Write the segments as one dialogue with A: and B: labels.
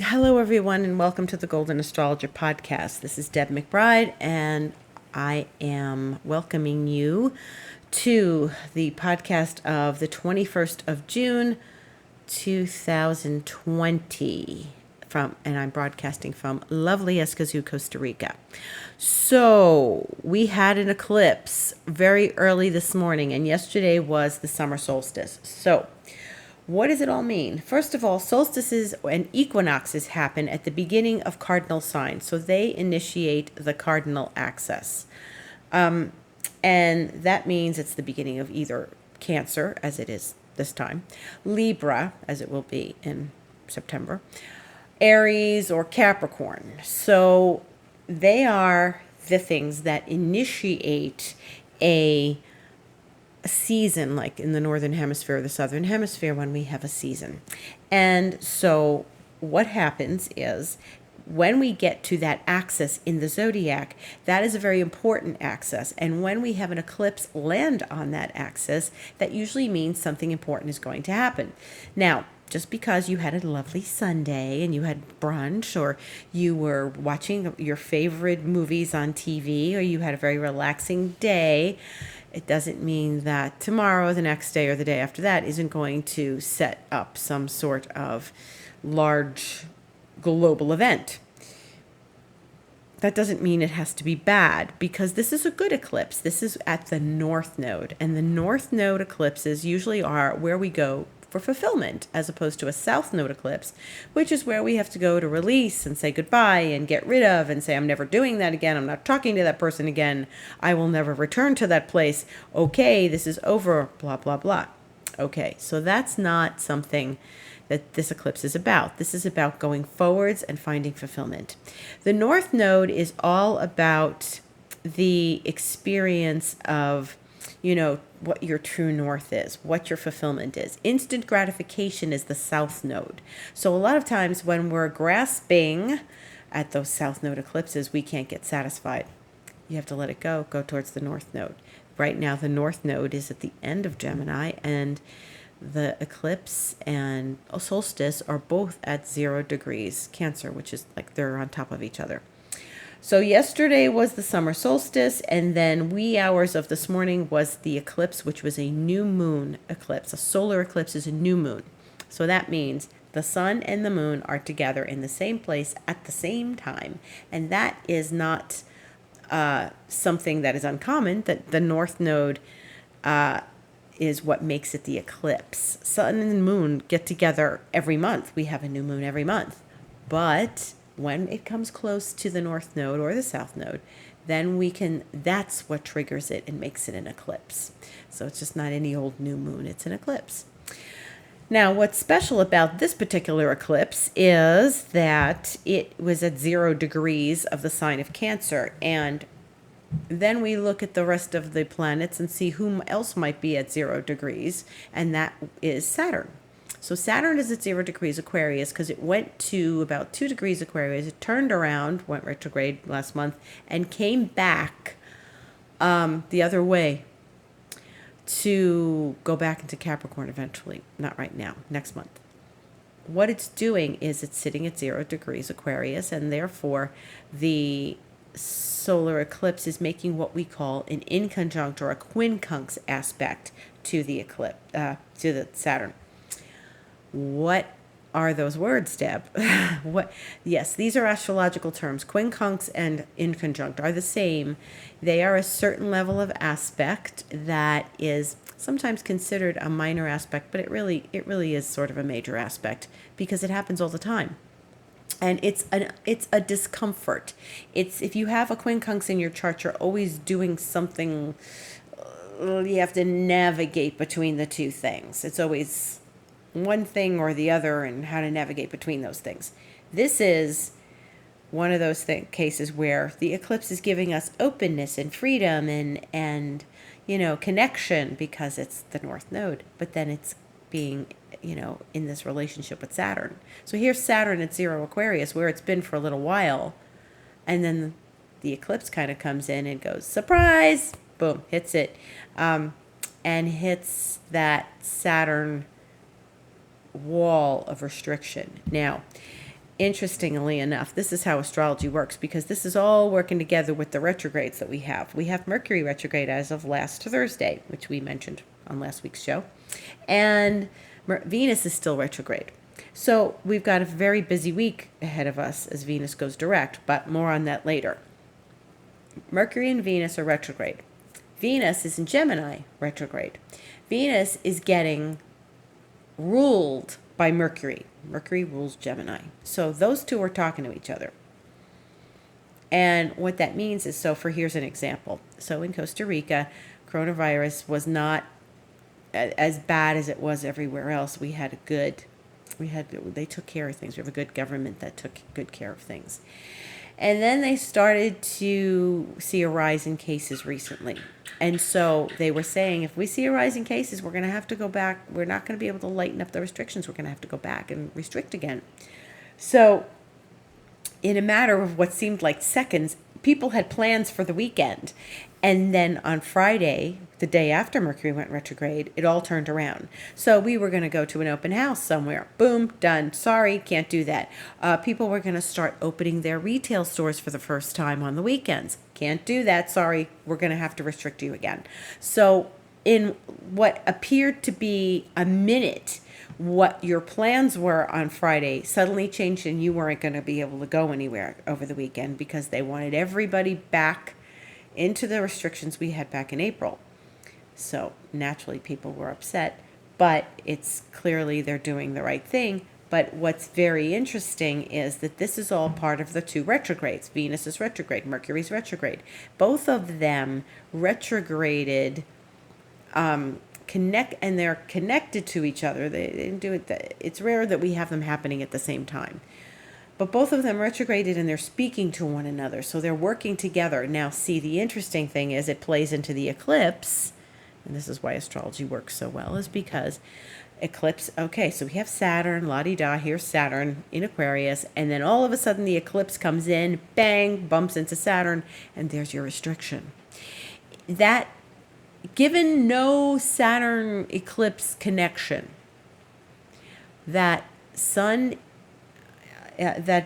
A: Hello, everyone, and welcome to the Golden Astrologer Podcast. This is Deb McBride, and I am welcoming you to the podcast of the 21st of June, 2020. And I'm broadcasting from lovely Escazú, Costa Rica. So we had an eclipse very early this morning, and yesterday was the summer solstice. So what does it all mean? First of all, solstices and equinoxes happen at the beginning of cardinal signs, so they initiate the cardinal axis. And that means it's the beginning of either Cancer, as it is this time, Libra, as it will be in September, Aries, or Capricorn. So they are the things that initiate a season, like in the northern hemisphere or the southern hemisphere, when we have a season. And so what happens is when we get to that axis in the zodiac, that is a very important axis. And when we have an eclipse land on that axis, that usually means something important is going to happen. Now, just because you had a lovely Sunday and you had brunch, or you were watching your favorite movies on TV, or you had a very relaxing day, it doesn't mean that tomorrow, the next day, or the day after that isn't going to set up some sort of large global event. That doesn't mean it has to be bad, because this is a good eclipse. This is at the North Node, and the North Node eclipses usually are where we go for fulfillment, as opposed to a South Node eclipse, which is where we have to go to release and say goodbye and get rid of and say, I'm never doing that again. I'm not talking to that person again. I will never return to that place. Okay, this is over, blah, blah, blah. Okay, so that's not something that this eclipse is about. This is about going forwards and finding fulfillment. The North Node is all about the experience of, what your true north is, what your fulfillment is. Instant gratification is the South Node. So a lot of times when we're grasping at those South Node eclipses, we can't get satisfied. You have to let it go towards the North Node. Right now, the North Node is at the end of Gemini, and the eclipse and solstice are both at 0 degrees Cancer, which is like they're on top of each other. So yesterday was the summer solstice, and then wee hours of this morning was the eclipse, which was a new moon eclipse. A solar eclipse is a new moon. So that means the sun and the moon are together in the same place at the same time. And that is not something that is uncommon, that the North Node is what makes it the eclipse. Sun and moon get together every month. We have a new moon every month. But when it comes close to the North Node or the South Node, then that's what triggers it and makes it an eclipse. So it's just not any old new moon, it's an eclipse. Now, what's special about this particular eclipse is that it was at 0 degrees of the sign of Cancer, and then we look at the rest of the planets and see whom else might be at 0 degrees, and that is Saturn. So Saturn is at 0 degrees Aquarius because it went to about 2 degrees Aquarius. It turned around, went retrograde last month, and came back the other way to go back into Capricorn eventually. Not right now, next month. What it's doing is it's sitting at 0 degrees Aquarius, and therefore the solar eclipse is making what we call an inconjunct or a quincunx aspect to the eclipse, to the Saturn. What are those words, Deb? Yes, these are astrological terms. Quincunx and inconjunct are the same. They are a certain level of aspect that is sometimes considered a minor aspect, but it really is sort of a major aspect because it happens all the time. And it's a discomfort. It's if you have a quincunx in your chart, you're always doing something. You have to navigate between the two things. It's always one thing or the other, and how to navigate between those things. This is one of those cases where the eclipse is giving us openness and freedom and connection because it's the North Node, but then it's being in this relationship with Saturn. So here's Saturn at 0 Aquarius, where it's been for a little while, and then the eclipse kind of comes in and goes, surprise, boom, hits it, and hits that Saturn wall of restriction. Now, interestingly enough, this is how astrology works, because this is all working together with the retrogrades that we have. We have Mercury retrograde as of last Thursday, which we mentioned on last week's show. And Venus is still retrograde. So we've got a very busy week ahead of us as Venus goes direct, but more on that later. Mercury and Venus are retrograde. Venus is in Gemini retrograde. Venus is getting ruled by Mercury. Mercury rules Gemini. So those two are talking to each other. And what that means is, here's an example. So in Costa Rica, coronavirus was not as bad as it was everywhere else. They took care of things. We have a good government that took good care of things. And then they started to see a rise in cases recently. And so they were saying, if we see a rise in cases, we're going to have to go back. We're not going to be able to lighten up the restrictions. We're going to have to go back and restrict again. So in a matter of what seemed like seconds, people had plans for the weekend. And then on Friday, the day after Mercury went retrograde, it all turned around. So we were going to go to an open house somewhere. Boom, done. Sorry, can't do that. People were going to start opening their retail stores for the first time on the weekends. Can't do that. Sorry, we're going to have to restrict you again. So in what appeared to be a minute, what your plans were on Friday suddenly changed, and you weren't going to be able to go anywhere over the weekend because they wanted everybody back into the restrictions we had back in April. So naturally people were upset, but it's clearly they're doing the right thing. But what's very interesting is that this is all part of the two retrogrades. Venus is retrograde, Mercury's retrograde. Both of them retrograded, and they're connected to each other. They didn't do it. It's rare that we have them happening at the same time. But both of them retrograded, and they're speaking to one another. So they're working together. Now, see, the interesting thing is it plays into the eclipse. And this is why astrology works so well, is because eclipse, okay, so we have Saturn, la-di-da, here's Saturn in Aquarius. And then all of a sudden the eclipse comes in, bang, bumps into Saturn, and there's your restriction. That, given no Saturn eclipse connection, that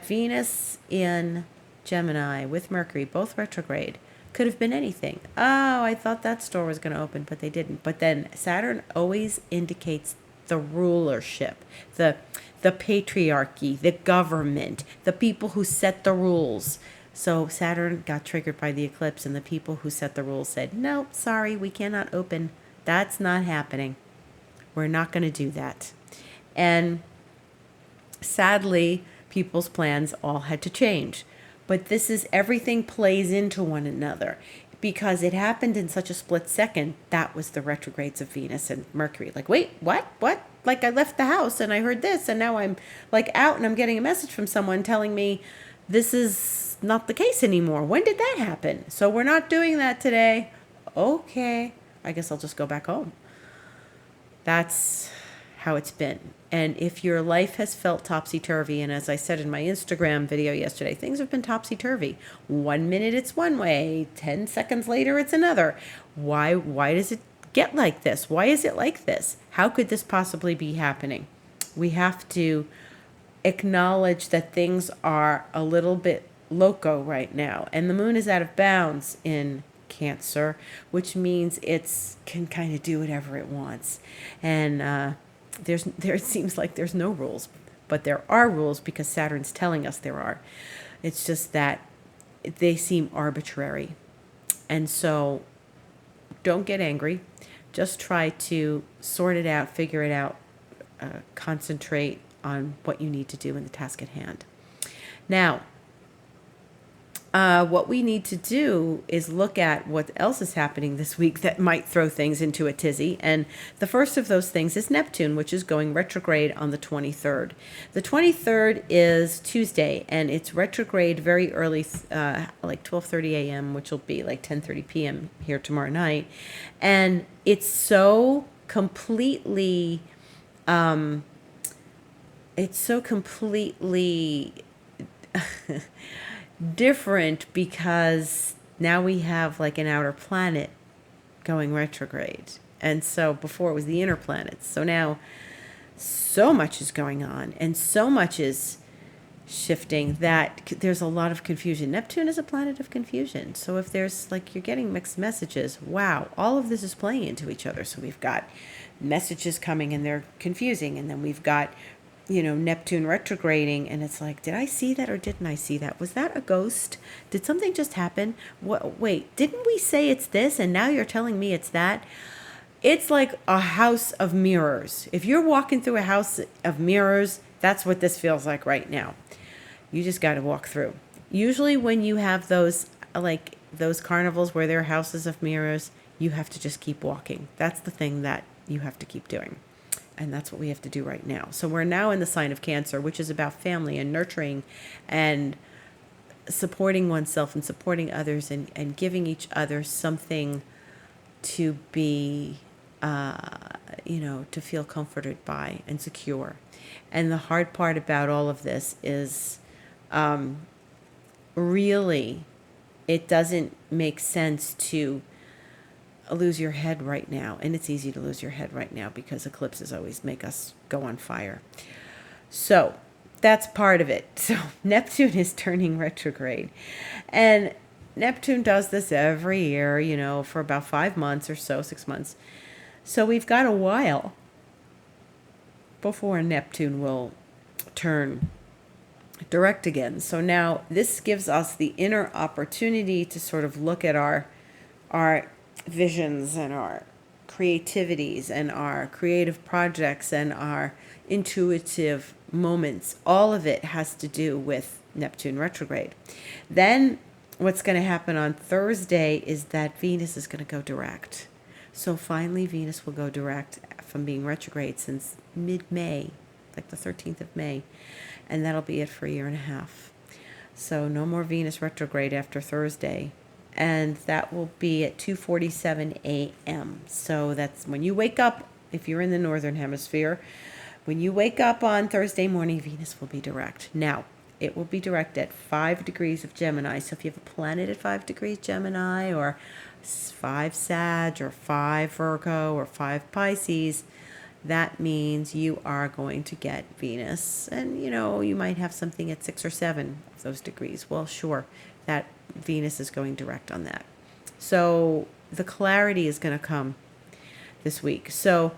A: Venus in Gemini with Mercury, both retrograde, could have been anything. Oh, I thought that store was going to open, but they didn't. But then Saturn always indicates the rulership, the patriarchy, the government, the people who set the rules. So Saturn got triggered by the eclipse, and the people who set the rules said, no, sorry, we cannot open. That's not happening. We're not going to do that. And sadly, people's plans all had to change. But everything plays into one another because it happened in such a split second. That was the retrogrades of Venus and Mercury. Like, wait, what? Like, I left the house and I heard this, and now I'm like out and I'm getting a message from someone telling me this is not the case anymore. When did that happen? So we're not doing that today. Okay, I guess I'll just go back home. That's how it's been. And if your life has felt topsy-turvy, and as I said in my Instagram video yesterday, things have been topsy-turvy. 1 minute it's one way, 10 seconds later it's another. Why does it get like this? Why is it like this? How could this possibly be happening? We have to acknowledge that things are a little bit loco right now. And the moon is out of bounds in Cancer, which means it can kind of do whatever it wants. And it seems like there's no rules, but there are rules because Saturn's telling us there are. It's just that they seem arbitrary. And so don't get angry. Just try to sort it out, figure it out, concentrate on what you need to do in the task at hand. Now, what we need to do is look at what else is happening this week that might throw things into a tizzy. And the first of those things is Neptune, which is going retrograde on the 23rd. The 23rd is Tuesday, and it's retrograde very early, like 12:30 a.m., which will be like 10:30 p.m. here tomorrow night. And it's so completely, different because now we have like an outer planet going retrograde. And so before it was the inner planets. So now so much is going on, and so much is shifting, that there's a lot of confusion. Neptune is a planet of confusion. So if there's like, you're getting mixed messages, wow, all of this is playing into each other. So we've got messages coming and they're confusing. And then we've got, Neptune retrograding, and it's like, did I see that or didn't I see that? Was that a ghost? Did something just happen? What? Wait, didn't we say it's this and now you're telling me it's that? It's like a house of mirrors. If you're walking through a house of mirrors, that's what this feels like right now. You just got to walk through. Usually when you have those, like those carnivals where there are houses of mirrors, you have to just keep walking. That's the thing that you have to keep doing. And that's what we have to do right now. So we're now in the sign of Cancer, which is about family and nurturing and supporting oneself and supporting others, and giving each other something to be, to feel comforted by and secure. And the hard part about all of this is really, it doesn't make sense to lose your head right now. And it's easy to lose your head right now because eclipses always make us go on fire. So that's part of it. So Neptune is turning retrograde. And Neptune does this every year, for about 5 months or so, 6 months. So we've got a while before Neptune will turn direct again. So now this gives us the inner opportunity to sort of look at our visions and our creativities and our creative projects and our intuitive moments. All of it has to do with Neptune retrograde. Then what's going to happen on Thursday is that Venus is going to go direct. So finally Venus will go direct from being retrograde since mid-May, like the 13th of May. And that'll be it for a year and a half. So no more Venus retrograde after Thursday. And that will be at 2:47 a.m. So that's when you wake up, if you're in the northern hemisphere, when you wake up on Thursday morning, Venus will be direct. Now, it will be direct at 5 degrees of Gemini. So if you have a planet at 5 degrees Gemini, or 5 Sag, or 5 Virgo, or 5 Pisces, that means you are going to get Venus. And, you might have something at 6 or 7 of those degrees. Well, sure, that Venus is going direct on that. So the clarity is going to come this week. So,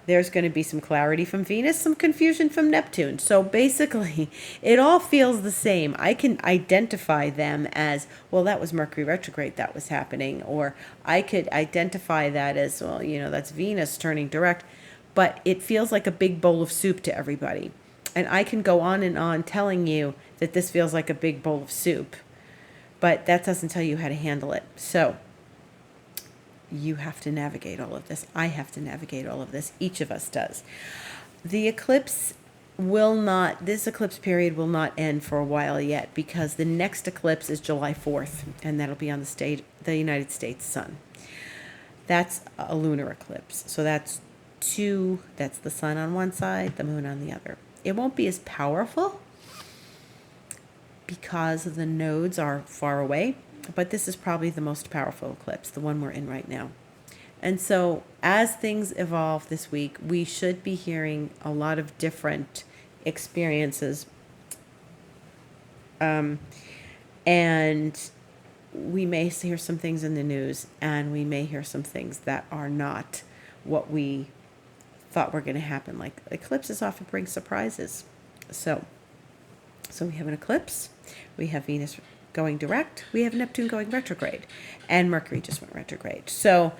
A: there's going to be some clarity from Venus, some confusion from Neptune. So basically, it all feels the same. I can identify them as, well, that was Mercury retrograde that was happening. Or I could identify that as, well, that's Venus turning direct. But it feels like a big bowl of soup to everybody. And I can go on and on telling you that this feels like a big bowl of soup. But that doesn't tell you how to handle it. So you have to navigate all of this. I have to navigate all of this. Each of us does. This eclipse period will not end for a while yet, because the next eclipse is July 4th, and that'll be on the United States sun. That's a lunar eclipse. So that's the sun on one side, the moon on the other. It won't be as powerful because the nodes are far away, but this is probably the most powerful eclipse, the one we're in right now. And so as things evolve this week, we should be hearing a lot of different experiences. And we may hear some things in the news, and we may hear some things that are not what we thought were going to happen. Like, eclipses often bring surprises. So we have an eclipse, we have Venus going direct, we have Neptune going retrograde, and Mercury just went retrograde. So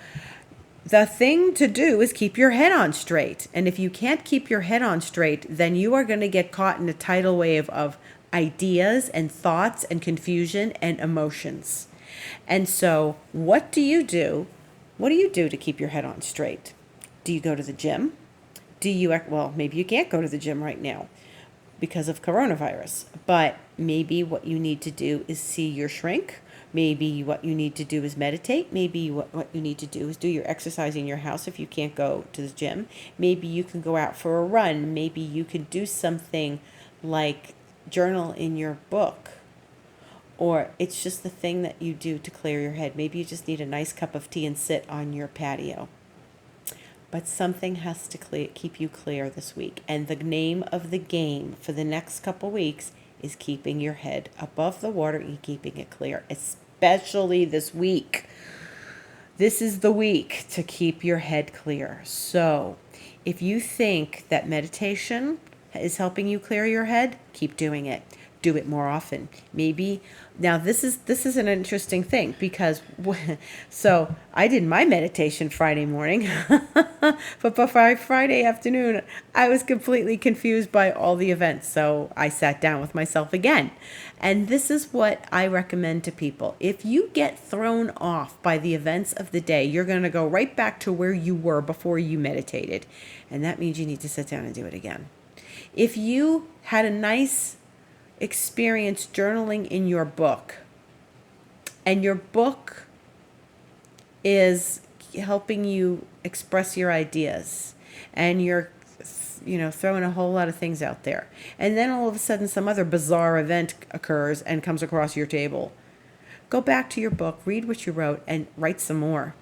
A: the thing to do is keep your head on straight. And if you can't keep your head on straight, then you are going to get caught in a tidal wave of ideas and thoughts and confusion and emotions. And so what do you do? What do you do to keep your head on straight? Do you go to the gym? Maybe you can't go to the gym right now because of coronavirus, but maybe what you need to do is see your shrink. Maybe what you need to do is meditate. Maybe what you need to do is do your exercise in your house if you can't go to the gym. Maybe you can go out for a run. Maybe you could do something like journal in your book. Or it's just the thing that you do to clear your head. Maybe you just need a nice cup of tea and sit on your patio. But something has to keep you clear this week. And the name of the game for the next couple weeks is keeping your head above the water and keeping it clear, especially this week. This is the week to keep your head clear. So if you think that meditation is helping you clear your head, keep doing it. Do it more often. Maybe now this is an interesting thing because so I did my meditation Friday morning, but by Friday afternoon I was completely confused by all the events. So I sat down with myself again. And this is what I recommend to people. If you get thrown off by the events of the day, you're going to go right back to where you were before you meditated. And that means you need to sit down and do it again. If you had a nice experience journaling in your book, and your book is helping you express your ideas, and you're throwing a whole lot of things out there, and then all of a sudden some other bizarre event occurs and comes across your table, go back to your book, read what you wrote, and write some more,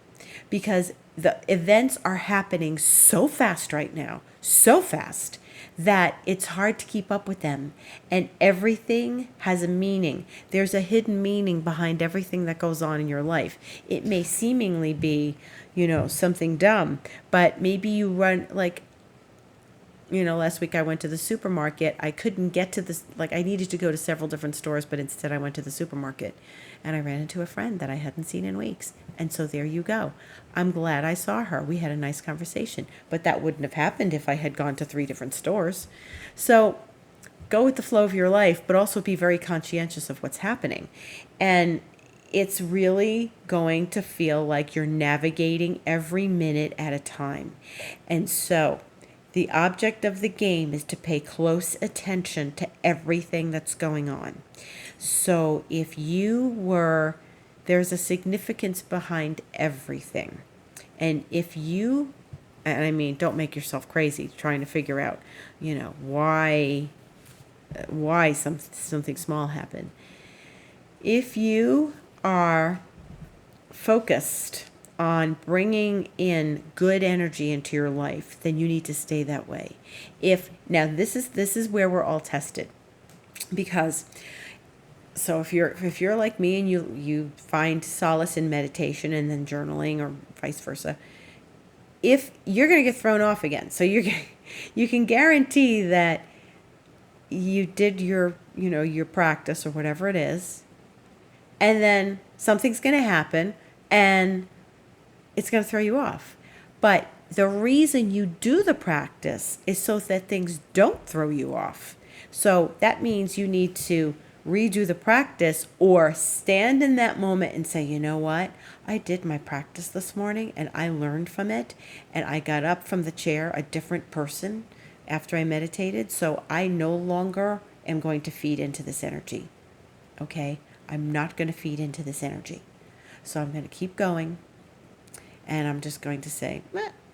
A: because the events are happening so fast right now, so fast that it's hard to keep up with them. And everything has a meaning. There's a hidden meaning behind everything that goes on in your life. It may seemingly be, something dumb, but maybe you run last week I went to the supermarket. I couldn't get to this, I needed to go to several different stores, but instead I went to the supermarket and I ran into a friend that I hadn't seen in weeks. And so there you go. I'm glad I saw her. We had a nice conversation, but that wouldn't have happened if I had gone to 3 different stores. So go with the flow of your life, but also be very conscientious of what's happening. And it's really going to feel like you're navigating every minute at a time. And so the object of the game is to pay close attention to everything that's going on. So if there's a significance behind everything. And don't make yourself crazy trying to figure out, why something small happened. If you are focused on bringing in good energy into your life, then you need to stay that way. This is where we're all tested, because if you're like me and you find solace in meditation and then journaling or vice versa, if you're going to get thrown off again, so you can guarantee that you did your practice or whatever it is, and then something's going to happen and it's going to throw you off. But the reason you do the practice is so that things don't throw you off. So that means you need to redo the practice or stand in that moment and say, you know what? I did my practice this morning and I learned from it, and I got up from the chair a different person after I meditated. So I no longer am going to feed into this energy. Okay? I'm not going to feed into this energy. So I'm going to keep going. And I'm just going to say,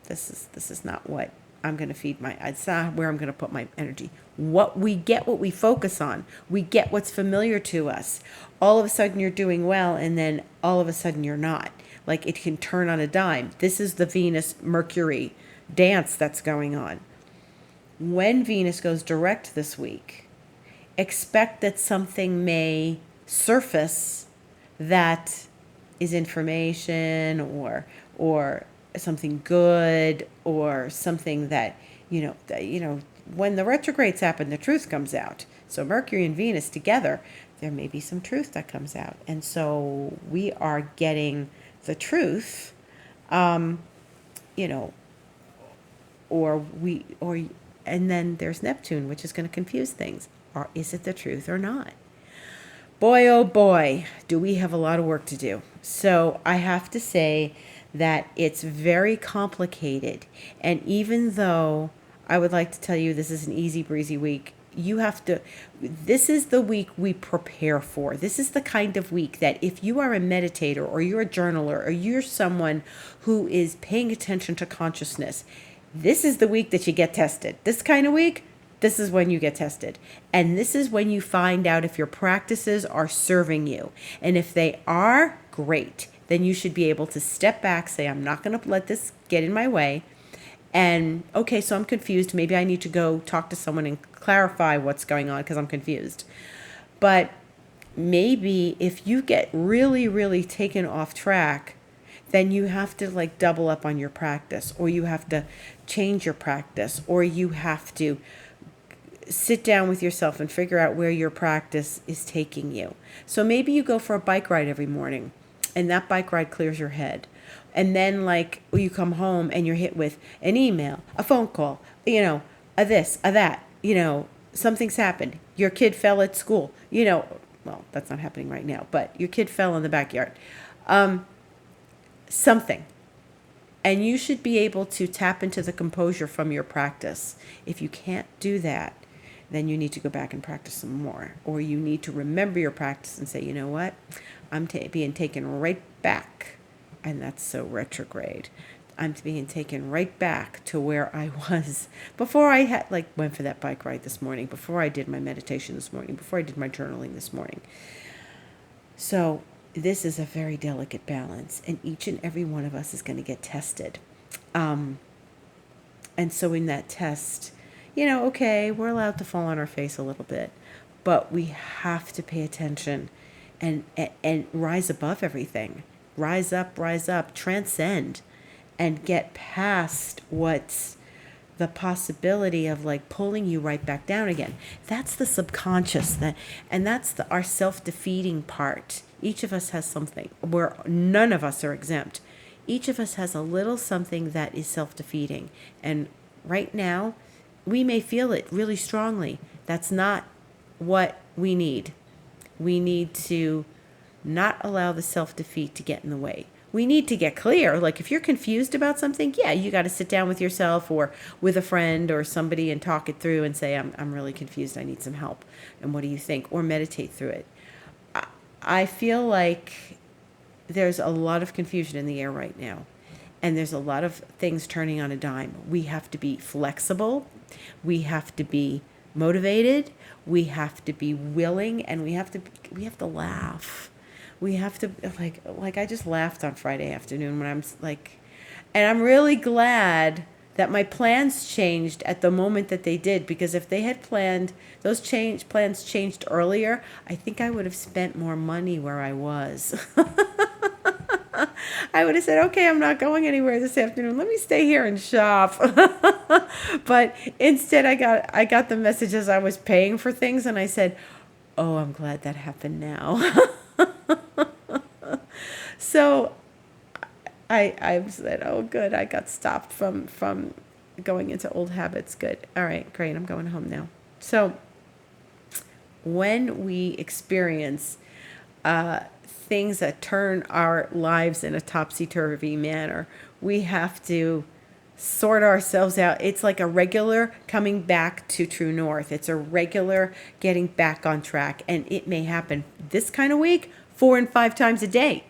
A: this is not what I'm going to feed it's not where I'm going to put my energy. What we focus on. We get what's familiar to us. All of a sudden you're doing well, and then all of a sudden you're not. It can turn on a dime. This is the Venus-Mercury dance that's going on. When Venus goes direct this week, expect that something may surface that is information or something good, or something that, when the retrogrades happen, the truth comes out. So Mercury and Venus together, there may be some truth that comes out. And so we are getting the truth, and then there's Neptune, which is going to confuse things. Or is it the truth or not? Boy, oh boy, do we have a lot of work to do. So I have to say that it's very complicated. And even though I would like to tell you this is an easy breezy week, this is the week we prepare for. This is the kind of week that if you are a meditator or you're a journaler or you're someone who is paying attention to consciousness, this is the week that you get tested. This kind of week, this is when you get tested. And this is when you find out if your practices are serving you. And if they are, great. Then you should be able to step back, say, I'm not going to let this get in my way, And okay, so I'm confused. Maybe I need to go talk to someone and clarify what's going on because I'm confused. But maybe if you get really, really taken off track, then you have to like double up on your practice, or you have to change your practice, or you have to sit down with yourself and figure out where your practice is taking you. So maybe you go for a bike ride every morning, and that bike ride clears your head. And then like you come home and you're hit with an email, a phone call, a this, a that, something's happened. Your kid fell at school, well, that's not happening right now, but your kid fell in the backyard. Something. And you should be able to tap into the composure from your practice. If you can't do that, then you need to go back and practice some more. Or you need to remember your practice and say, you know what? I'm being taken right back. And that's so retrograde. I'm being taken right back to where I was before I had went for that bike ride this morning, before I did my meditation this morning, before I did my journaling this morning. So this is a very delicate balance, and each and every one of us is going to get tested. And so in that test, okay, we're allowed to fall on our face a little bit, but we have to pay attention and rise above everything. Rise up, transcend, and get past what's the possibility of pulling you right back down again. That's the subconscious, and that's our self-defeating part. Each of us has something where none of us are exempt. Each of us has a little something that is self-defeating. And right now, we may feel it really strongly. That's not what we need. We need to not allow the self-defeat to get in the way. We need to get clear. If you're confused about something, yeah, you got to sit down with yourself or with a friend or somebody and talk it through and say, I'm really confused. I need some help. And what do you think? Or meditate through it. I feel like there's a lot of confusion in the air right now. And there's a lot of things turning on a dime. We have to be flexible. We have to be motivated. We have to be willing, and we have to laugh. We have to I just laughed on Friday afternoon when and I'm really glad that my plans changed at the moment that they did, because if they had planned, plans changed earlier, I think I would have spent more money where I was. I would have said, okay, I'm not going anywhere this afternoon. Let me stay here and shop. But instead I got the message as I was paying for things, and I said, oh, I'm glad that happened now. So I said, oh, good. I got stopped from going into old habits. Good. All right, great. I'm going home now. So when we experience things that turn our lives in a topsy-turvy manner, we have to sort ourselves out. It's like a regular coming back to true north. It's a regular getting back on track. And it may happen this kind of week 4 and 5 times a day.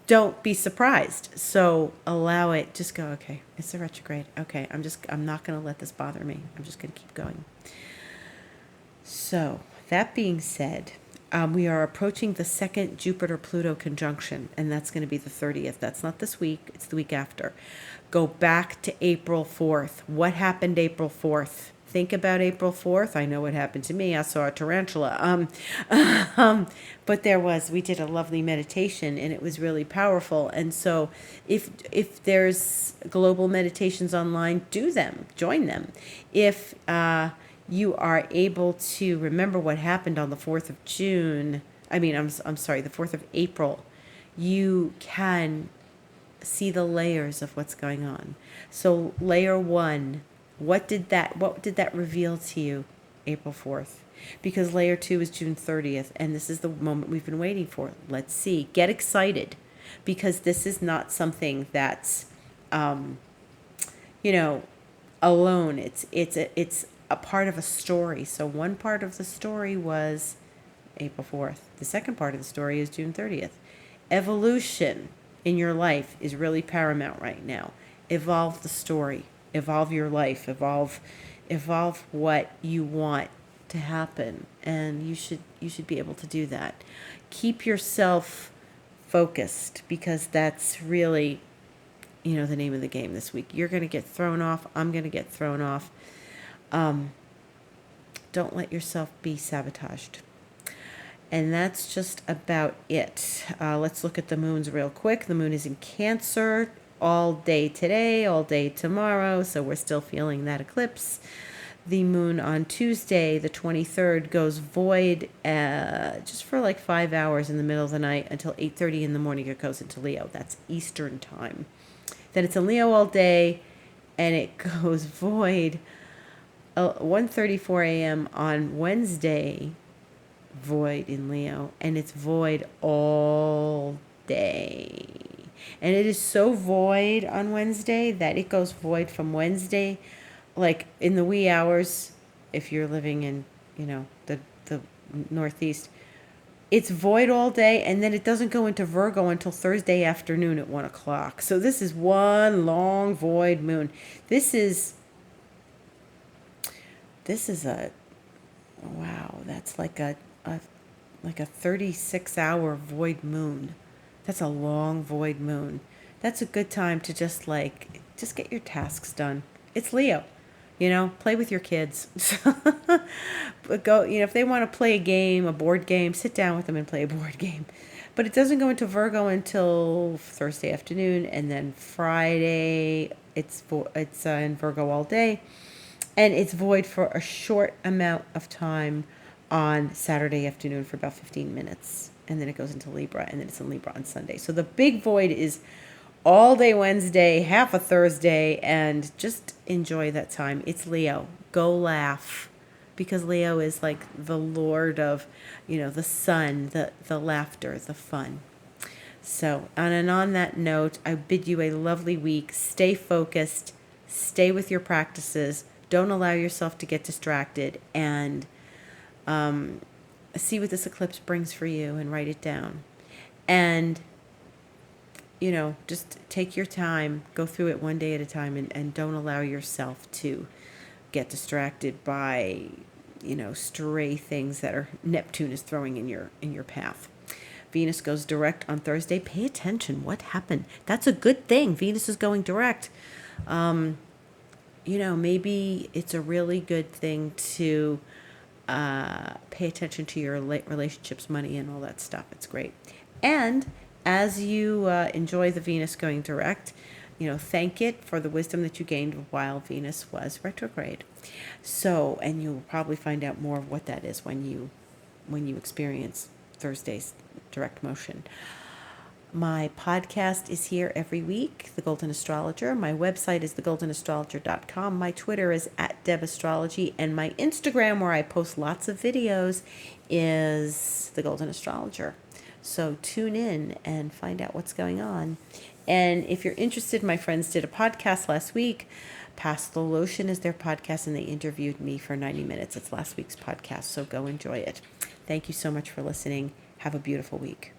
A: Don't be surprised. So allow it. Just go, okay, it's a retrograde. Okay, I'm not going to let this bother me. I'm just going to keep going. So that being said, we are approaching the second Jupiter-Pluto conjunction, and that's going to be the 30th. That's not this week. It's the week after. Go back to April 4th. What happened April 4th? Think about April 4th. I know what happened to me. I saw a tarantula. But we did a lovely meditation, and it was really powerful. And so if there's global meditations online, do them. Join them. If you are able to remember what happened on the 4th of June, I'm sorry, the 4th of April, you can see the layers of what's going on. So layer 1, what did that reveal to you April 4th? Because layer 2 is June 30th, and this is the moment we've been waiting for. Let's see. Get excited, because this is not something that's alone. It's a part of a story. So one part of the story was April 4th. The second part of the story is June 30th. Evolution in your life is really paramount right now. Evolve the story. Evolve your life. Evolve what you want to happen. And you should be able to do that. Keep yourself focused, because that's really the name of the game this week. You're going to get thrown off. I'm going to get thrown off. Don't let yourself be sabotaged. And that's just about it. Let's look at the moons real quick. The moon is in Cancer all day today, all day tomorrow. So we're still feeling that eclipse. The moon on Tuesday, the 23rd, goes void just for like 5 hours in the middle of the night until 8:30 in the morning. It goes into Leo. That's Eastern time. Then it's in Leo all day, and it goes void 1:34 a.m. on Wednesday, void in Leo, and it's void all day. And it is so void on Wednesday that it goes void from Wednesday, like in the wee hours, if you're living in, the Northeast. It's void all day, and then it doesn't go into Virgo until Thursday afternoon at 1 o'clock. So this is one long void moon. This is wow, that's like a 36-hour void moon. That's a long void moon. That's a good time to just get your tasks done. It's Leo. Play with your kids. But go, if they want to play a board game, sit down with them and play a board game. But it doesn't go into Virgo until Thursday afternoon, and then Friday it's in Virgo all day, and it's void for a short amount of time on Saturday afternoon for about 15 minutes, and then it goes into Libra, and then it's in Libra on Sunday. So the big void is all day Wednesday, half a Thursday, and just enjoy that time. It's Leo. Go laugh, because Leo is like the lord of, the sun, the laughter, the fun. So, on that note, I bid you a lovely week. Stay focused. Stay with your practices. Don't allow yourself to get distracted, and see what this eclipse brings for you and write it down. And just take your time, go through it one day at a time, and don't allow yourself to get distracted by, stray things that Neptune is throwing in your path. Venus goes direct on Thursday. Pay attention. What happened? That's a good thing. Venus is going direct. Maybe it's a really good thing to pay attention to your relationships, money, and all that stuff. It's great. And as you enjoy the Venus going direct, thank it for the wisdom that you gained while Venus was retrograde. So, and you'll probably find out more of what that is when you experience Thursday's direct motion. My podcast is here every week, The Golden Astrologer. My website is thegoldenastrologer.com. My Twitter is @DebAstrology. And my Instagram, where I post lots of videos, is The Golden Astrologer. So tune in and find out what's going on. And if you're interested, my friends did a podcast last week. Pass the Lotion is their podcast, and they interviewed me for 90 minutes. It's last week's podcast, so go enjoy it. Thank you so much for listening. Have a beautiful week.